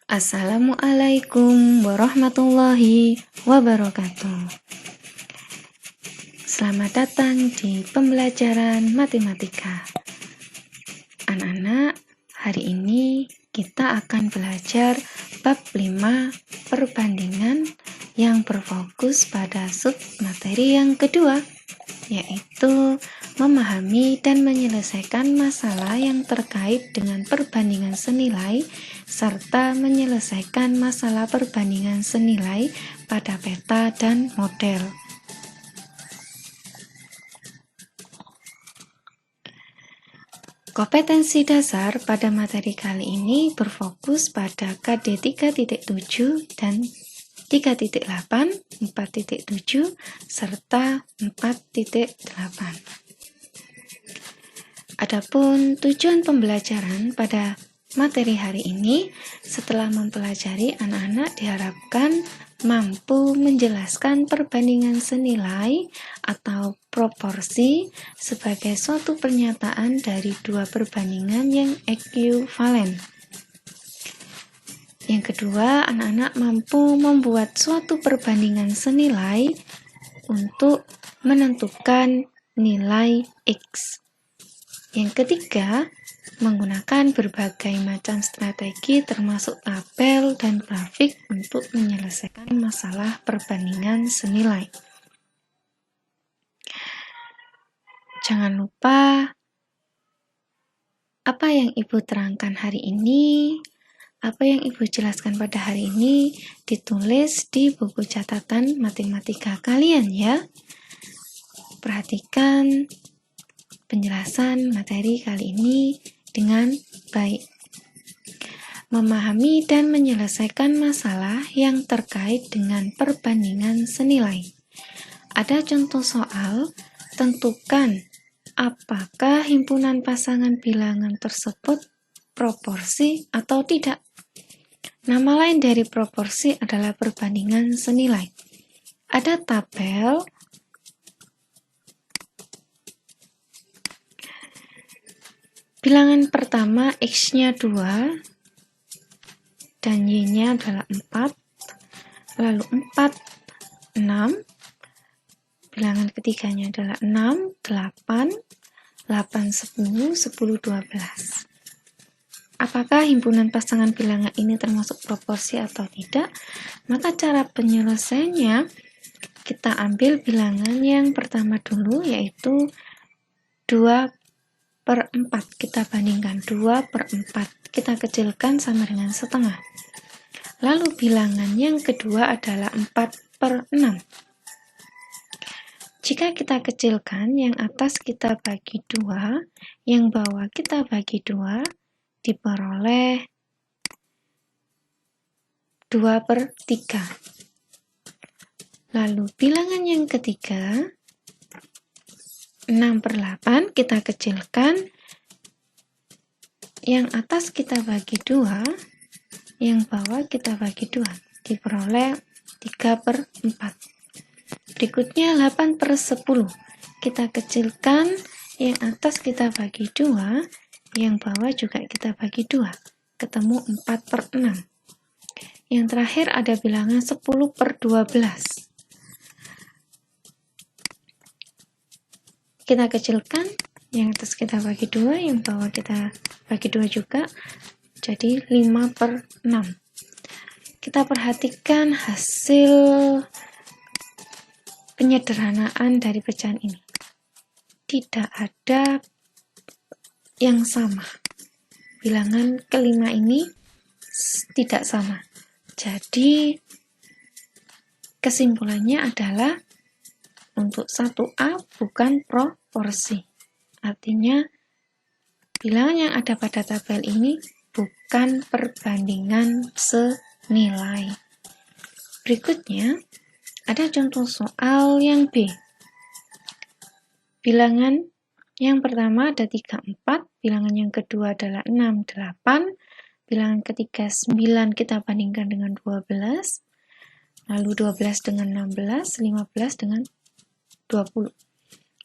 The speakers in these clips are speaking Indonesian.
Assalamualaikum warahmatullahi wabarakatuh. Selamat datang di pembelajaran matematika. Anak-anak, hari ini kita akan belajar bab 5 perbandingan yang berfokus pada sub materi yang kedua, yaitu memahami dan menyelesaikan masalah yang terkait dengan perbandingan senilai serta menyelesaikan masalah perbandingan senilai pada peta dan model. Kompetensi dasar pada materi kali ini berfokus pada KD 3.7 dan 3.8, 4.7, serta 4.8. Adapun tujuan pembelajaran pada materi hari ini, setelah mempelajari, anak-anak diharapkan mampu menjelaskan perbandingan senilai atau proporsi sebagai suatu pernyataan dari dua perbandingan yang ekuivalen. Yang kedua, anak-anak mampu membuat suatu perbandingan senilai untuk menentukan nilai X. Yang ketiga, menggunakan berbagai macam strategi termasuk tabel dan grafik untuk menyelesaikan masalah perbandingan senilai. Jangan lupa apa yang Ibu terangkan hari ini, apa yang Ibu jelaskan pada hari ini ditulis di buku catatan matematika kalian ya. Perhatikan penjelasan materi kali ini dengan baik. Memahami dan menyelesaikan masalah yang terkait dengan perbandingan senilai. Ada contoh soal, tentukan apakah himpunan pasangan bilangan tersebut proporsi atau tidak. Nama lain dari proporsi adalah perbandingan senilai. Ada tabel bilangan pertama X-nya 2 dan Y-nya adalah 4, lalu 4, 6, bilangan ketiganya adalah 6, 8, 8, 10, 10, 12. Apakah himpunan pasangan bilangan ini termasuk proporsi atau tidak? Maka cara penyelesaiannya, kita ambil bilangan yang pertama dulu, yaitu 2/4. Kita bandingkan 2/4. Kita kecilkan sama dengan setengah. Lalu bilangan yang kedua adalah 4/6. Jika kita kecilkan, yang atas kita bagi 2, yang bawah kita bagi 2, diperoleh 2/3. Lalu bilangan yang ketiga, 6/8, kita kecilkan, yang atas kita bagi 2, yang bawah kita bagi 2, diperoleh 3/4. Berikutnya 8/10, kita kecilkan, yang atas kita bagi 2, yang bawah juga kita bagi 2, ketemu 4/6. Yang terakhir ada bilangan 10/12. Kita kecilkan, yang atas kita bagi 2, yang bawah kita bagi 2 juga, jadi 5/6. Kita perhatikan hasil penyederhanaan dari pecahan ini. Tidak ada yang sama. Bilangan kelima ini tidak sama. Jadi, kesimpulannya adalah untuk 1A bukan proporsi. Artinya, bilangan yang ada pada tabel ini bukan perbandingan senilai. Berikutnya, ada contoh soal yang B. Bilangan yang pertama ada 3, 4, bilangan yang kedua adalah 6, 8, bilangan ketiga 9 kita bandingkan dengan 12, lalu 12 dengan 16, 15 dengan 20.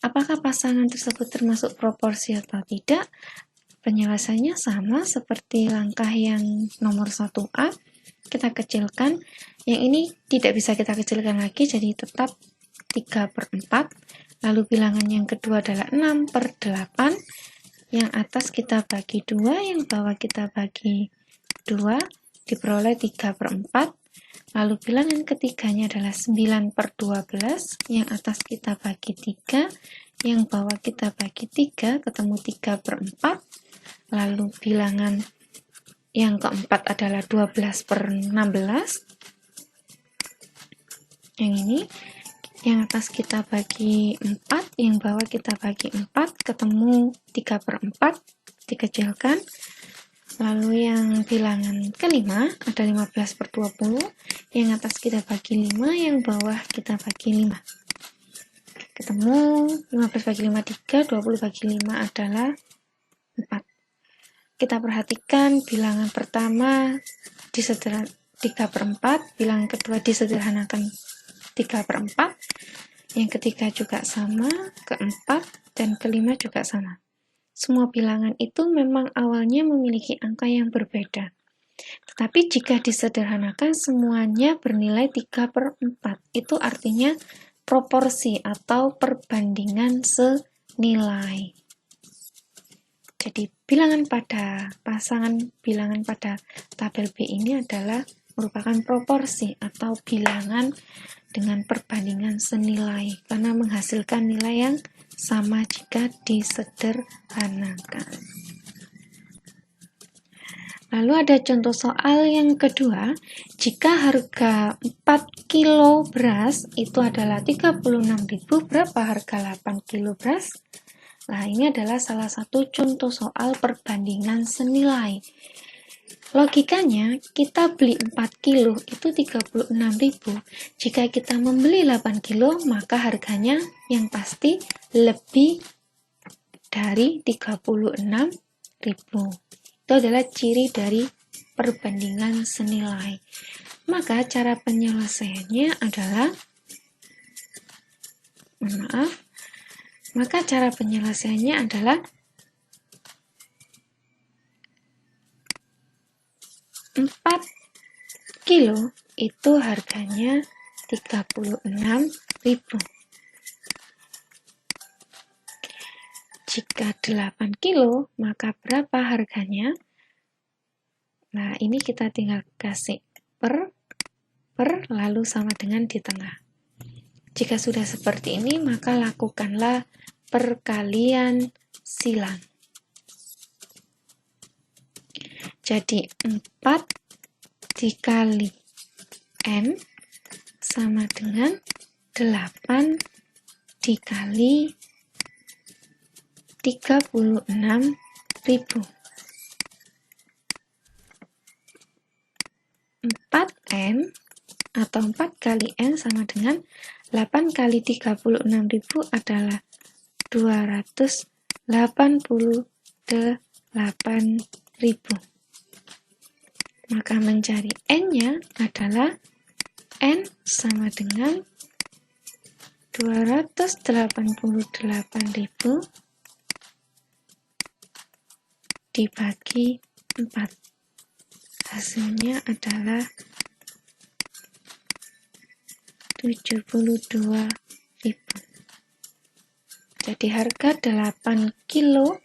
Apakah pasangan tersebut termasuk proporsi atau tidak? Penyelesaiannya sama seperti langkah yang nomor 1A. kita kecilkan. Yang ini tidak bisa kita kecilkan lagi, jadi tetap 3/4. Lalu bilangan yang kedua adalah 6/8. Yang atas kita bagi 2, yang bawah kita bagi 2, diperoleh 3/4. Lalu bilangan ketiganya adalah 9/12, yang atas kita bagi 3, yang bawah kita bagi 3, ketemu 3/4. Lalu bilangan yang keempat adalah 12/16. Yang ini, yang atas kita bagi 4, yang bawah kita bagi 4, ketemu 3/4, dikecilkan. Lalu yang bilangan kelima ada 15/20, yang atas kita bagi 5, yang bawah kita bagi 5. Ketemu 15 bagi 5, 3, 20 bagi 5 adalah 4. Kita perhatikan bilangan pertama 3/4, bilangan kedua disederhanakan 3/4, yang ketiga juga sama, keempat, dan kelima juga sama. Semua bilangan itu memang awalnya memiliki angka yang berbeda. Tetapi jika disederhanakan semuanya bernilai 3/4. Itu artinya proporsi atau perbandingan senilai. Jadi pasangan bilangan pada tabel B ini adalah merupakan proporsi atau bilangan dengan perbandingan senilai karena menghasilkan nilai yang sama jika disederhanakan. Lalu ada contoh soal yang kedua, jika harga 4 kilo beras itu adalah 36.000, berapa harga 8 kilo beras? Nah, ini adalah salah satu contoh soal perbandingan senilai. Logikanya, kita beli 4 kilo itu 36.000. Jika kita membeli 8 kilo, maka harganya yang pasti lebih dari 36.000. Itu adalah ciri dari perbandingan senilai. Maka cara penyelesaiannya adalah, maka cara penyelesaiannya adalah 4 kilo itu harganya 36.000. Jika 8 kilo, maka berapa harganya? Nah, ini kita tinggal kasih per, lalu sama dengan di tengah. Jika sudah seperti ini, maka lakukanlah perkalian silang. Jadi 4 dikali N sama dengan 8 dikali 36.000. 4N atau 4 kali N sama dengan 8 kali 36.000 adalah 288.000. Maka mencari N-nya adalah N sama dengan 288.000 dibagi 4. Hasilnya adalah 72.000. Jadi harga 8 kilo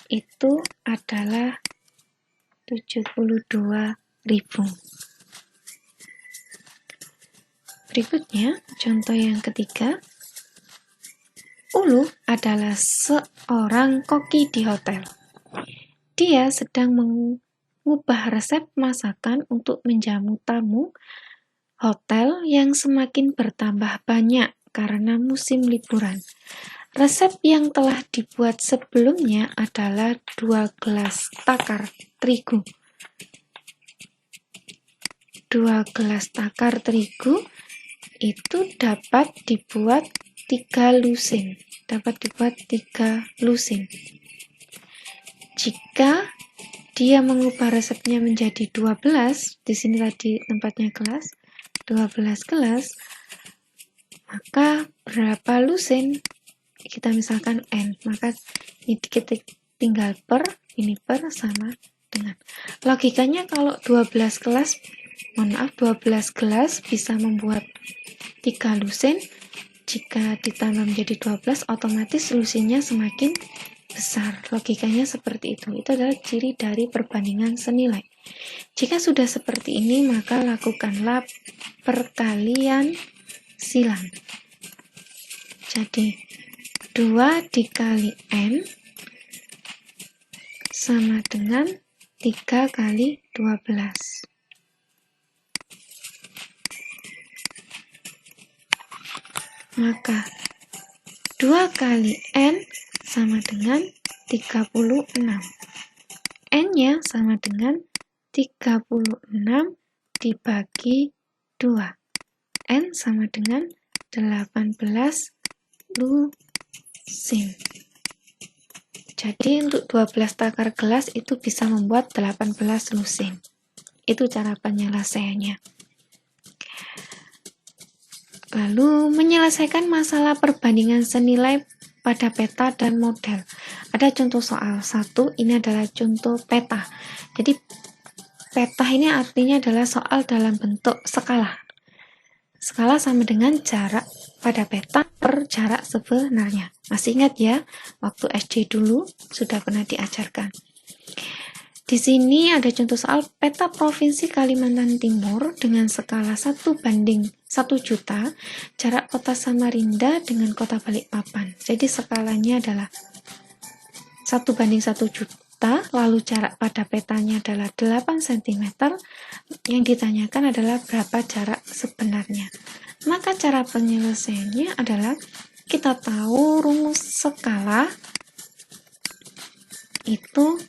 itu adalah 72.000. Berikutnya, contoh yang ketiga. Ulu adalah seorang koki di hotel. Dia sedang mengubah resep masakan untuk menjamu tamu hotel yang semakin bertambah banyak karena musim liburan. Resep yang telah dibuat sebelumnya adalah 2 gelas takar terigu. 2 gelas takar terigu itu dapat dibuat 3 lusin. Jika dia mengubah resepnya menjadi 12, di sini tadi tempatnya gelas, 12 gelas, maka berapa lusin? Kita misalkan N, maka ini kita tinggal per, ini per sama dengan. Logikanya kalau 12 gelas mohon maaf, 12 gelas bisa membuat 3 lusin. Jika ditambah menjadi 12, otomatis lusinnya semakin besar. Logikanya seperti itu. Itu adalah ciri dari perbandingan senilai. Jika sudah seperti ini, maka lakukanlah perkalian silang. Jadi 2 dikali N sama dengan 3 kali 12. Maka 2 kali N sama dengan 36. N-nya sama dengan 36 dibagi 2. N sama dengan 18 lusin. Jadi untuk 12 takar gelas itu bisa membuat 18 lusin. Itu cara penyelesaiannya. Lalu menyelesaikan masalah perbandingan senilai pada peta dan model. Ada contoh soal 1, ini adalah contoh peta. Jadi peta ini artinya adalah soal dalam bentuk skala. Skala sama dengan jarak pada peta per jarak sebenarnya. Masih ingat ya, waktu SD dulu sudah pernah diajarkan. Di sini ada contoh soal peta Provinsi Kalimantan Timur dengan skala 1:1 juta, jarak kota Samarinda dengan kota Balikpapan. Jadi skalanya adalah 1:1 juta, lalu jarak pada petanya adalah 8 cm. Yang ditanyakan adalah berapa jarak sebenarnya. Maka cara penyelesaiannya adalah kita tahu rumus skala itu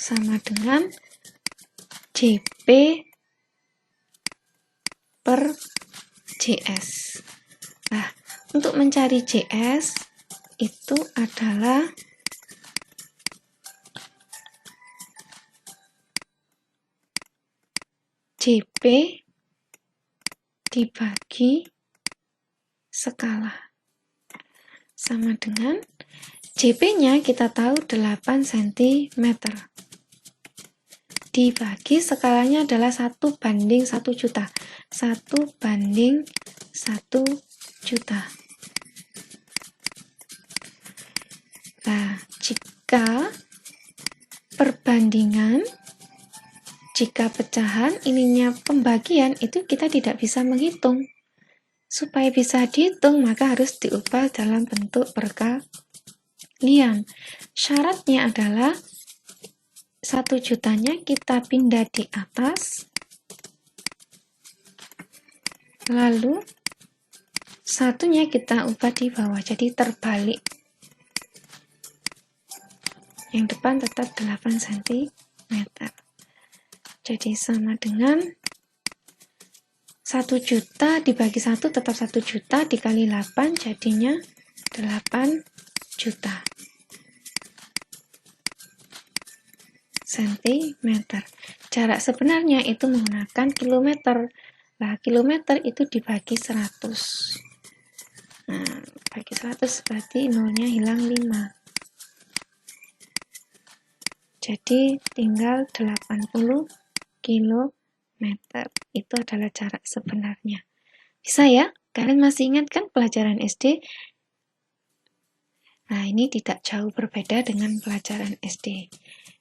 sama dengan JP per JS. Nah, untuk mencari JS itu adalah JP dibagi skala. Sama dengan JP-nya kita tahu 8 cm. Dibagi skalanya adalah 1:1 juta. 1:1 juta. Nah, jika perbandingan, jika pecahan, ininya pembagian, itu kita tidak bisa menghitung. Supaya bisa dihitung, maka harus diubah dalam bentuk perkalian. Syaratnya adalah 1 jutanya kita pindah di atas, lalu satunya kita ubah di bawah, jadi terbalik. Yang depan tetap 8 cm. Jadi sama dengan 1 juta dibagi 1 tetap 1 juta, dikali 8 jadinya 8 juta cm. Jarak sebenarnya itu menggunakan kilometer. Nah, kilometer itu dibagi 100. Nah, bagi 100 berarti nolnya hilang 5. Jadi tinggal 80 km. Itu adalah jarak sebenarnya. Bisa ya? Kalian masih ingat kan pelajaran SD? Nah, ini tidak jauh berbeda dengan pelajaran SD.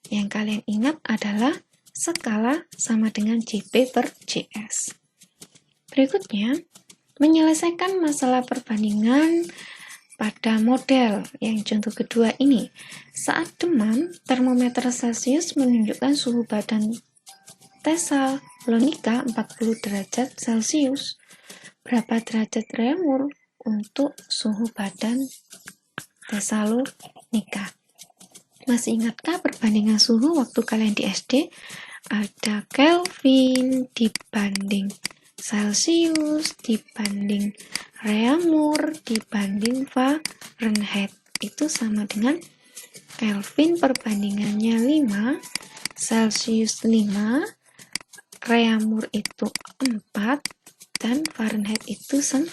Yang kalian ingat adalah skala sama dengan JP per JS. Berikutnya, menyelesaikan masalah perbandingan pada model yang contoh kedua ini. Saat demam, termometer Celcius menunjukkan suhu badan Tesalonika 40 derajat Celcius. Berapa derajat Reaumur untuk suhu badan Tesalonika? Masih ingatkah perbandingan suhu waktu kalian di SD? Ada Kelvin dibanding Celsius, dibanding Reaumur, dibanding Fahrenheit. Itu sama dengan Kelvin perbandingannya 5, Celsius 5, Reaumur itu 4, dan Fahrenheit itu 9.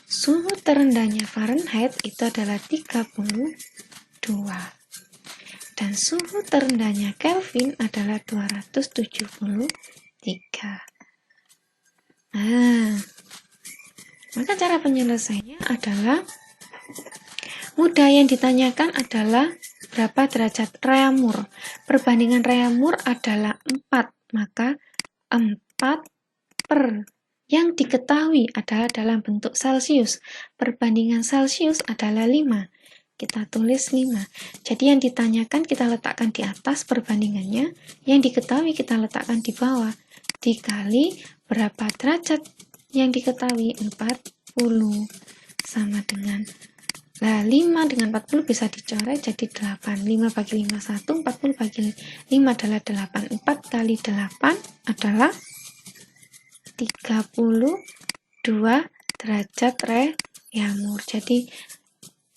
Suhu terendahnya Fahrenheit itu adalah 32. Dan dan suhu terendahnya Kelvin adalah 273. Nah, maka cara penyelesaiannya adalah mudah. Yang ditanyakan adalah berapa derajat Reaumur. Perbandingan Reaumur adalah 4, maka 4 per yang diketahui adalah dalam bentuk Celcius. Perbandingan Celcius adalah 5. Kita tulis 5. Jadi yang ditanyakan kita letakkan di atas perbandingannya, yang diketahui kita letakkan di bawah. Dikali berapa derajat yang diketahui, 40. Sama dengan 5 dengan 40 bisa dicoret jadi 8. 5 bagi 5 1, 40 bagi 5 adalah 8. 4 kali 8 adalah 32 derajat Reaumur. Jadi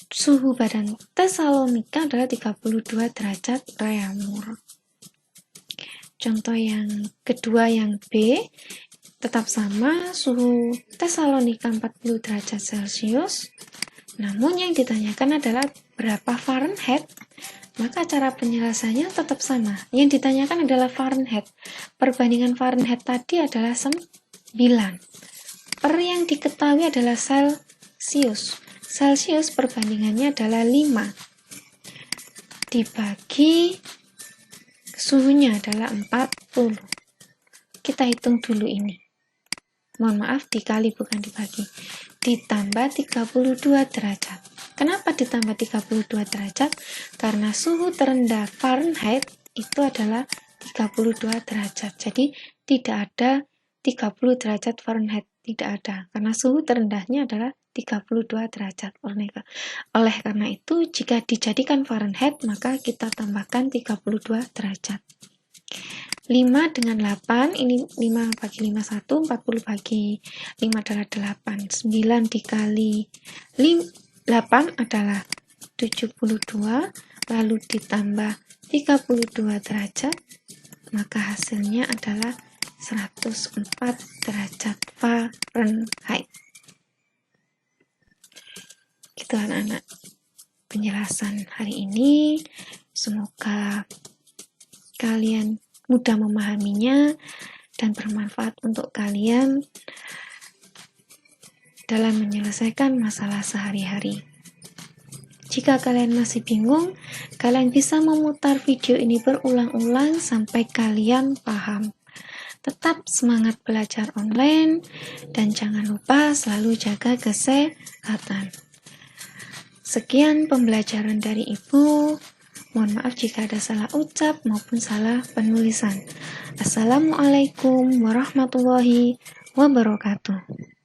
suhu badan Tesalonika adalah 32 derajat Reaumur. Contoh yang kedua yang B, tetap sama, suhu Tesalonika 40 derajat Celcius. Namun yang ditanyakan adalah berapa Fahrenheit. Maka cara penyelesaiannya tetap sama. Yang ditanyakan adalah Fahrenheit. Perbandingan Fahrenheit tadi adalah 9. Per yang diketahui adalah Celcius. Celcius perbandingannya adalah 5. Dibagi suhunya adalah 40. Kita hitung dulu ini. Mohon maaf, dikali bukan dibagi. Ditambah 32 derajat. Kenapa ditambah 32 derajat? Karena suhu terendah Fahrenheit itu adalah 32 derajat. Jadi tidak ada 30 derajat Fahrenheit, tidak ada. Karena suhu terendahnya adalah 32 derajat. Oleh karena itu, jika dijadikan Fahrenheit, maka kita tambahkan 32 derajat. 5 dengan 8, ini 5 bagi 5 1, 40 bagi 5 adalah 8. 9 dikali 8 adalah 72, lalu ditambah 32 derajat, maka hasilnya adalah 104 derajat Fahrenheit. Gitu anak-anak penjelasan hari ini. Semoga kalian mudah memahaminya dan bermanfaat untuk kalian dalam menyelesaikan masalah sehari-hari. Jika kalian masih bingung, kalian bisa memutar video ini berulang-ulang sampai kalian paham. Tetap semangat belajar online dan jangan lupa selalu jaga kesehatan. Sekian pembelajaran dari Ibu. Mohon maaf jika ada salah ucap maupun salah penulisan. Assalamualaikum warahmatullahi wabarakatuh.